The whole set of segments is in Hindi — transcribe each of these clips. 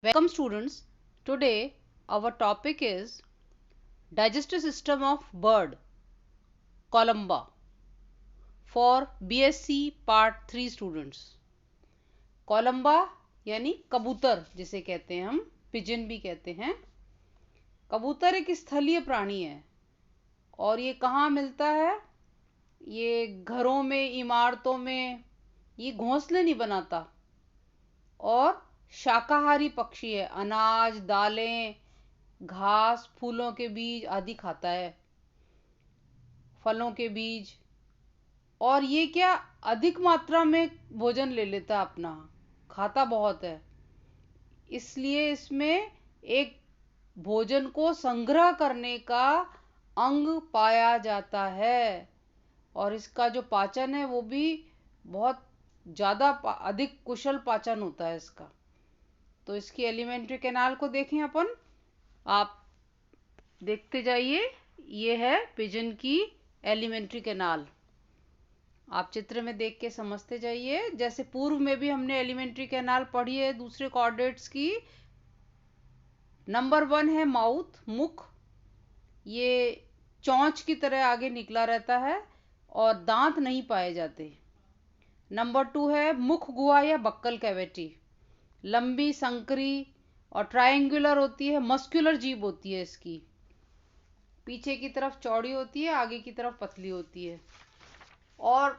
Welcome students. Today our topic is digestive system of bird columba for BSc part 3 students. columba यानी कबूतर जिसे कहते हैं हम पिजन भी कहते हैं. कबूतर एक स्थलीय प्राणी है और ये कहाँ मिलता है? ये घरों में, इमारतों में ये घोंसले नहीं बनाता और शाकाहारी पक्षी है. अनाज, दालें, घास, फूलों के बीज आदि खाता है, फलों के बीज. और ये क्या अधिक मात्रा में भोजन ले लेता है, अपना खाता बहुत है. इसलिए इसमें एक भोजन को संग्रह करने का अंग पाया जाता है और इसका जो पाचन है वो भी बहुत ज़्यादा अधिक कुशल पाचन होता है इसका. तो इसकी एलिमेंट्री कैनाल को देखें अपन. आप देखते जाइए. ये है पिजन की एलिमेंट्री कैनाल. आप चित्र में देख के समझते जाइए. जैसे पूर्व में भी हमने एलिमेंट्री कैनाल पढ़ी है दूसरे कोऑर्डिनेट्स की. नंबर 1 है माउथ, मुख. ये चोंच की तरह आगे निकला रहता है और दांत नहीं पाए जाते. नंबर 2 है मुख गुहा या बक्कल कैविटी. लंबी, संकरी और ट्रायंगुलर होती है. मस्कुलर जीभ होती है इसकी. पीछे की तरफ चौड़ी होती है, आगे की तरफ पतली होती है. और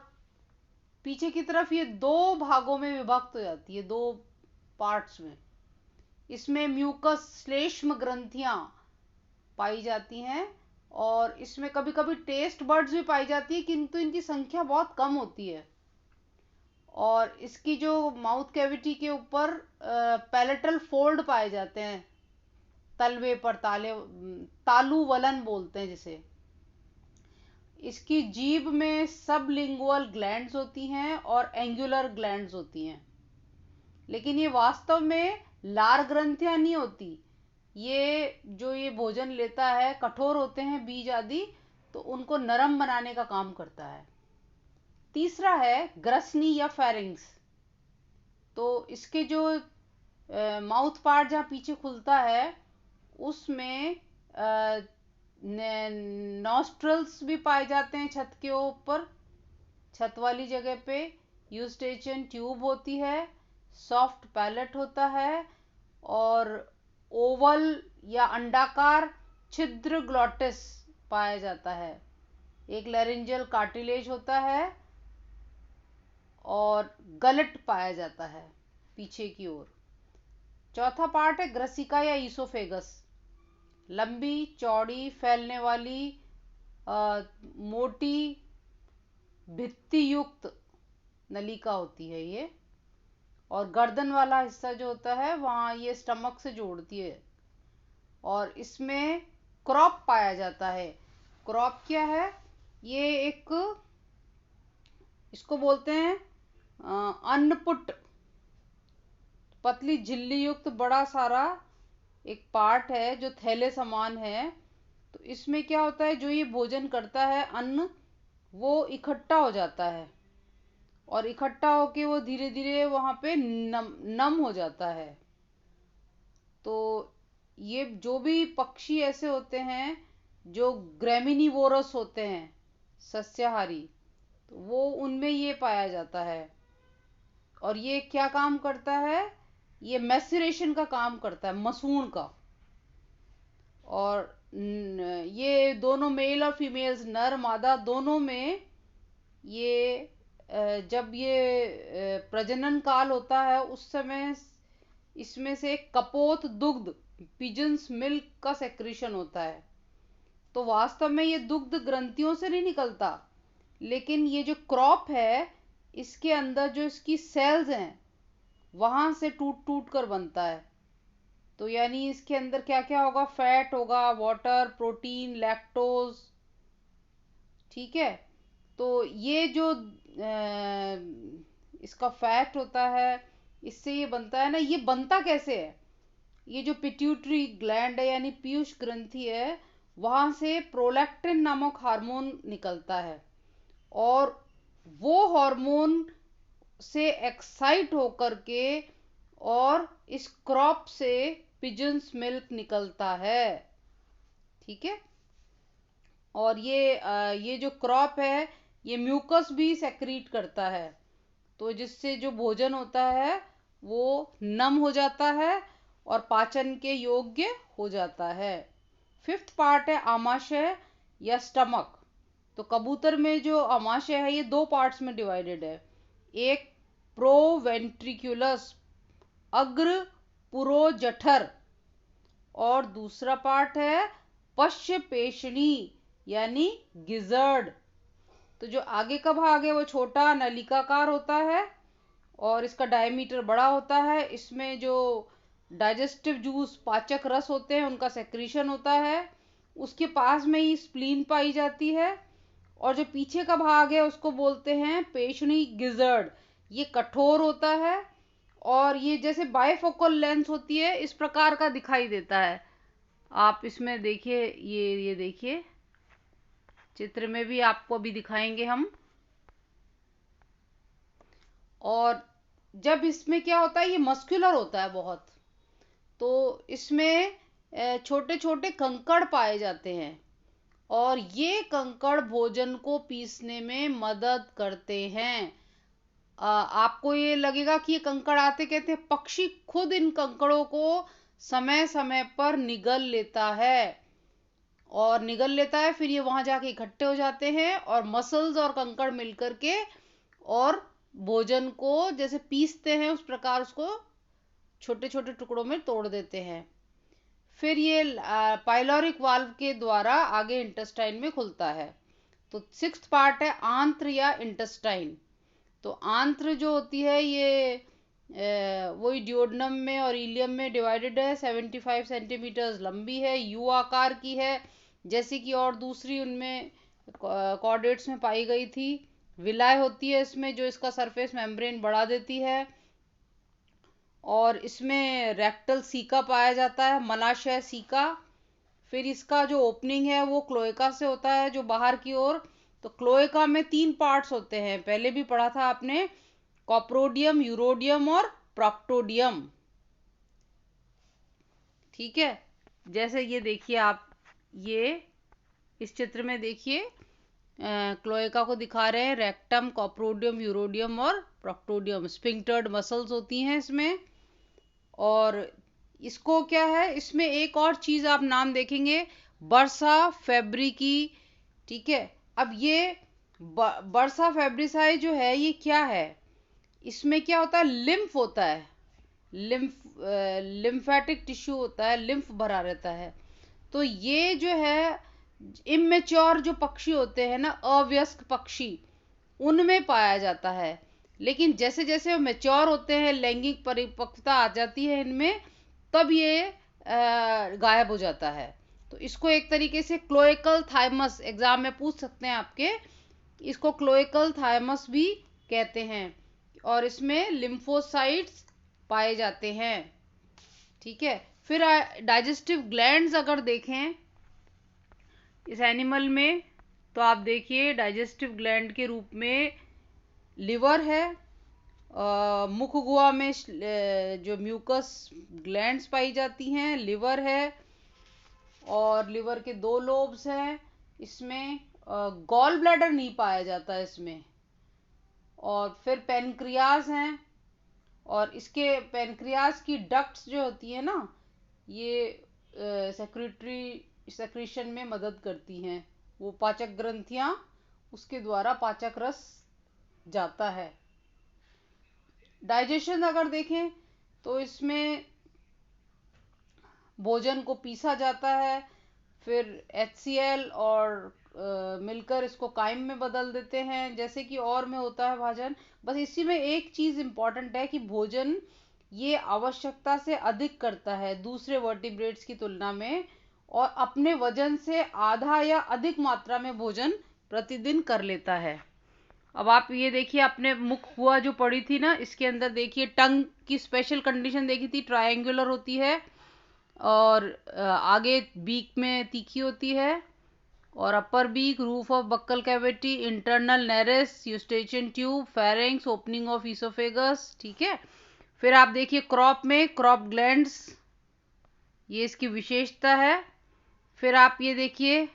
पीछे की तरफ ये दो भागों में विभक्त हो जाती है, दो पार्ट्स में. इसमें म्यूकस, श्लेष्म ग्रंथियां पाई जाती हैं और इसमें कभी कभी टेस्ट बर्ड्स भी पाई जाती है, किंतु इनकी संख्या बहुत कम होती है. और इसकी जो माउथ कैविटी के ऊपर पैलेटल फोल्ड पाए जाते हैं, तलवे पर तालु वलन बोलते हैं जिसे. इसकी जीभ में सबलिंगुअल ग्लैंड्स होती हैं और एंगुलर ग्लैंड्स होती हैं. लेकिन ये वास्तव में लार ग्रंथियां नहीं होती. ये भोजन लेता है, कठोर होते हैं बीज आदि, तो उनको नरम बनाने का काम करता है. तीसरा है ग्रसनी या फेरिंग्स. तो इसके जो माउथ पार्ट जहाँ पीछे खुलता है उसमें नॉस्ट्रल्स भी पाए जाते हैं. छत के ऊपर, छत वाली जगह पे यूस्टेचियन ट्यूब होती है. सॉफ्ट पैलेट होता है और ओवल या अंडाकार छिद्र ग्लॉटिस पाया जाता है. एक लैरिंजियल कार्टिलेज होता है और गलट पाया जाता है पीछे की ओर. चौथा पार्ट है ग्रसिका या ईसोफेगस. लंबी, चौड़ी, फैलने वाली, मोटी, भित्ति युक्त नलिका होती है ये. और गर्दन वाला हिस्सा जो होता है वहाँ ये स्टमक से जोड़ती है. और इसमें क्रॉप पाया जाता है. क्रॉप क्या है? ये एक, इसको बोलते हैं अन्नपुट. पतली झिल्ली युक्त बड़ा सारा एक पार्ट है जो थैले समान है. तो इसमें क्या होता है, जो ये भोजन करता है अन्न, वो इकट्ठा हो जाता है और इकट्ठा होके वो धीरे धीरे वहाँ पे नम हो जाता है. तो ये जो भी पक्षी ऐसे होते हैं जो ग्रेमिनिवोरस होते हैं, सस्याहारी, तो वो उनमें ये पाया जाता है. और ये क्या काम करता है? ये मैसरेशन का काम करता है, मसून का. और ये दोनों मेल और फीमेल्स, नर मादा दोनों में, ये जब ये प्रजनन काल होता है उस समय इसमें से कपोत दुग्ध, पिजन्स मिल्क का सेक्रेशन होता है. तो वास्तव में ये दुग्ध ग्रंथियों से नहीं निकलता, लेकिन ये जो क्रॉप है इसके अंदर जो इसकी सेल्स हैं वहां से टूट टूट कर बनता है. तो यानी इसके अंदर क्या क्या होगा? फैट होगा, वाटर, प्रोटीन, लैक्टोज. ठीक है. तो ये जो इसका फैट होता है, इससे ये बनता है ना. ये बनता कैसे है? ये जो पिट्यूटरी ग्लैंड है यानी पीयूष ग्रंथि है, वहां से प्रोलैक्टिन नामक हार्मोन निकलता है और वो हार्मोन से एक्साइट होकर के और इस क्रॉप से पिजन्स मिल्क निकलता है। ठीक है। और ये जो क्रॉप है ये म्यूकस भी सेक्रीट करता है, तो जिससे जो भोजन होता है वो नम हो जाता है और पाचन के योग्य हो जाता है। फिफ्थ पार्ट है आमाशय या स्टमक। तो कबूतर में जो आमाशय है ये दो पार्ट्स में डिवाइडेड है। एक प्रोवेंट्रिकुलस अग्र पुरोजठर और दूसरा पार्ट है पश्च पेशणी यानी गिजर्ड। तो जो आगे का भाग है वो छोटा नलिकाकार होता है और इसका डायमीटर बड़ा होता है। इसमें जो डाइजेस्टिव जूस पाचक रस होते हैं उनका सेक्रीशन होता है। उसके पास में ही स्प्लीन पाई जाती है। और जो पीछे का भाग है उसको बोलते हैं पेशणी गिजर्ड। ये कठोर होता है और ये जैसे बाइफोकल लेंस होती है इस प्रकार का दिखाई देता है। आप इसमें देखिए, ये देखिए चित्र में भी आपको अभी दिखाएंगे हम। और जब इसमें क्या होता है ये मस्कुलर होता है बहुत, तो इसमें छोटे छोटे कंकड़ पाए जाते हैं और ये कंकड़ भोजन को पीसने में मदद करते हैं। आपको ये लगेगा कि ये कंकड़ आते कहते हैं, पक्षी खुद इन कंकड़ों को समय समय पर निगल लेता है फिर ये वहां जाके इकट्ठे हो जाते हैं और मसल्स और कंकड़ मिलकर के और भोजन को जैसे पीसते हैं उस प्रकार उसको छोटे छोटे टुकड़ों में तोड़ देते हैं। फिर ये पाइलोरिक वाल्व के द्वारा आगे इंटेस्टाइन में खुलता है। तो सिक्स्थ पार्ट है आंत्र या इंटेस्टाइन। तो आंत्र जो होती है ये वही डिओडनम में और इलियम में डिवाइडेड है। 75 सेंटीमीटर लंबी है, यू आकार की है जैसे कि और दूसरी उनमें कॉर्डेट्स में पाई गई थी। विलाय होती है इसमें जो इसका सरफेस मेम्ब्रेन बढ़ा देती है। और इसमें रेक्टल सीका पाया जाता है, मलाशय सीका। फिर इसका जो ओपनिंग है वो क्लोएका से होता है जो बाहर की ओर। तो क्लोएका में 3 पार्ट्स होते हैं, पहले भी पढ़ा था आपने, कॉप्रोडियम, यूरोडियम और प्रॉक्टोडियम। ठीक है। जैसे ये देखिए आप, ये इस चित्र में देखिए क्लोएका को दिखा रहे हैं, रेक्टम, कॉप्रोडियम, यूरोडियम और प्रॉक्टोडियम। स्फिंक्टर्ड मसल्स होती हैं इसमें। और इसको क्या है, इसमें एक और चीज आप नाम देखेंगे, बर्सा फेब्रिकी। ठीक है। अब ये बर्सा फेब्रिसाई जो है ये क्या है, इसमें क्या होता है, लिम्फ होता है, लिम्फेटिक टिश्यू होता है, लिम्फ भरा रहता है। तो ये जो है इमेच्योर जो पक्षी होते हैं ना, अवयस्क पक्षी, उनमें पाया जाता है। लेकिन जैसे जैसे वो मेच्योर होते हैं, लैंगिक परिपक्वता आ जाती है इनमें, तब ये गायब हो जाता है। तो इसको एक तरीके से क्लोएकल थाइमस, एग्जाम में पूछ सकते हैं आपके, इसको क्लोएकल थाइमस भी कहते हैं। और इसमें लिम्फोसाइट्स पाए जाते हैं। ठीक है। फिर डाइजेस्टिव ग्लैंड्स अगर देखें इस एनिमल में, तो आप देखिए डाइजेस्टिव ग्लैंड के रूप में लिवर है, मुख गुहा में जो म्यूकस ग्लैंड्स पाई जाती हैं, लिवर है और लिवर के 2 लोब्स हैं। इसमें गॉल ब्लैडर नहीं पाया जाता इसमें। और फिर पेनक्रियाज हैं और इसके पेनक्रियाज की डक्ट्स जो होती है ना, ये सेक्रीशन में मदद करती हैं। वो पाचक ग्रंथियां, उसके द्वारा पाचक रस जाता है। डाइजेशन अगर देखें तो इसमें भोजन को पीसा जाता है, फिर HCl और मिलकर इसको काइम में बदल देते हैं, जैसे कि और में होता है भाजन। बस इसी में एक चीज इंपॉर्टेंट है कि भोजन ये आवश्यकता से अधिक करता है दूसरे वर्टिब्रेट्स की तुलना में, और अपने वजन से आधा या अधिक मात्रा में भोजन प्रतिदिन कर लेता है। अब आप ये देखिए, अपने मुख हुआ जो पड़ी थी ना, इसके अंदर देखिए टंग की स्पेशल कंडीशन देखी थी, ट्रायंगुलर होती है और आगे बीक में तीखी होती है, और upper beak, roof of buccal cavity, internal nares, Eustachian tube, pharynx, opening of oesophagus. ठीक है। फिर आप देखिए क्रॉप में क्रॉप ग्लैंड्स, ये इसकी विशेषता है। फिर आप ये देखिए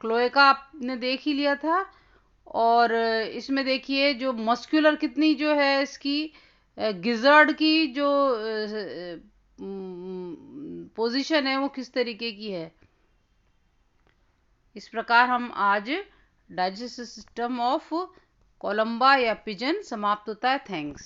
क्लोएका आपने देख ही लिया था। और इसमें देखिए जो मस्कुलर कितनी जो है इसकी गिजर्ड की जो पोजीशन है वो किस तरीके की है। इस प्रकार हम आज डाइजेस्टिव सिस्टम ऑफ कोलंबा या पिजन समाप्त होता है। थैंक्स।